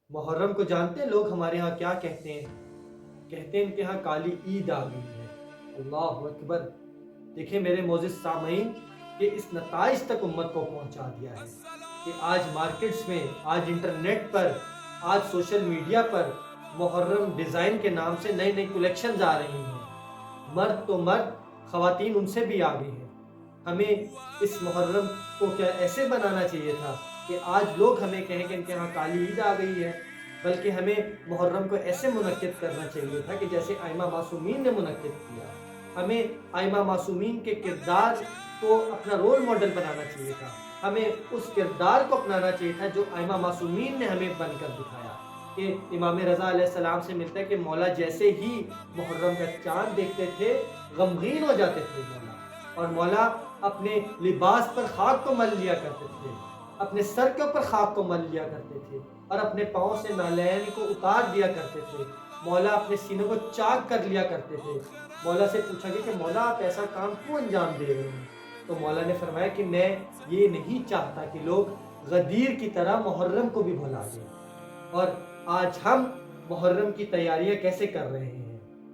محرم کو جانتے ہیں لوگ ہمارے ہاں کیا کہتے ہیں؟ کہتے ہیں ان کے ہاں کالی عید آ گئی ہے۔ اللہ اکبر! دیکھیں میرے معزز سامعین کہ اس نتائج تک امت کو پہنچا دیا ہے کہ آج مارکیٹس میں، آج انٹرنیٹ پر، آج سوشل میڈیا پر محرم ڈیزائن کے نام سے نئی نئی کلیکشنز آ رہی ہیں۔ مرد تو مرد، خواتین ان سے بھی آگے ہیں۔ ہمیں اس محرم کو کیا ایسے بنانا چاہیے تھا کہ آج لوگ ہمیں کہیں کہ ان کے ہاں کالی عید آ گئی ہے، بلکہ ہمیں محرم کو ایسے منعقد کرنا چاہیے تھا کہ جیسے ائمہ معصومین نے منعقد کیا۔ ہمیں ائمہ معصومین کے کردار کو اپنا رول ماڈل بنانا چاہیے تھا۔ ہمیں اس کردار کو اپنانا چاہیے تھا جو ائمہ معصومین نے ہمیں بن کر دکھایا کہ امام رضا علیہ السلام سے ملتا ہے کہ مولا جیسے ہی محرم کا چاند دیکھتے تھے غمگین ہو جاتے تھے مولا، اور مولا اپنے لباس پر خاک کو مل لیا کرتے تھے، اپنے سر کے اوپر خاک کو مل لیا کرتے تھے، اور اپنے پاؤں سے نالین کو اتار دیا کرتے تھے۔ مولا اپنے سینوں کو چاک کر لیا کرتے تھے۔ مولا سے پوچھا گیا کہ مولا آپ ایسا کام کیوں انجام دے رہے ہیں؟ تو مولا نے فرمایا کہ میں یہ نہیں چاہتا کہ لوگ غدیر کی طرح محرم کو بھی بھلا دیں۔ اور آج ہم محرم کی تیاریاں کیسے کر رہے ہیں؟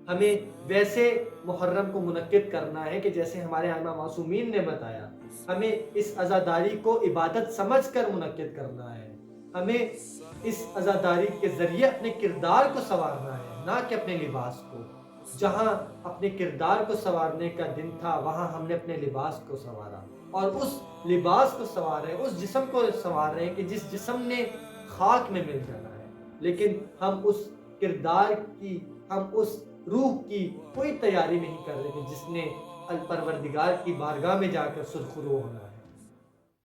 ہمیں ویسے محرم کو منعقد کرنا ہے کہ جیسے ہمارے ائمہ معصومین نے بتایا۔ ہمیں اس عزاداری کو عبادت سمجھ کر منعقد کرنا ہے۔ ہمیں اس عزاداری کے ذریعے اپنے کردار کو سنوارنا ہے، نہ کہ اپنے لباس کو۔ جہاں اپنے کردار کو سنوارنے کا دن تھا وہاں ہم نے اپنے لباس کو سنوارا، اور اس لباس کو سنوار رہے ہیں، اس جسم کو سنوار رہے ہیں کہ جس جسم نے خاک میں مل جانا ہے، لیکن ہم اس کردار کی، ہم اس روح کی کوئی تیاری نہیں کر رہے کہ جس نے الپروردگار کی بارگاہ میں جا کر سرخرو ہونا ہے۔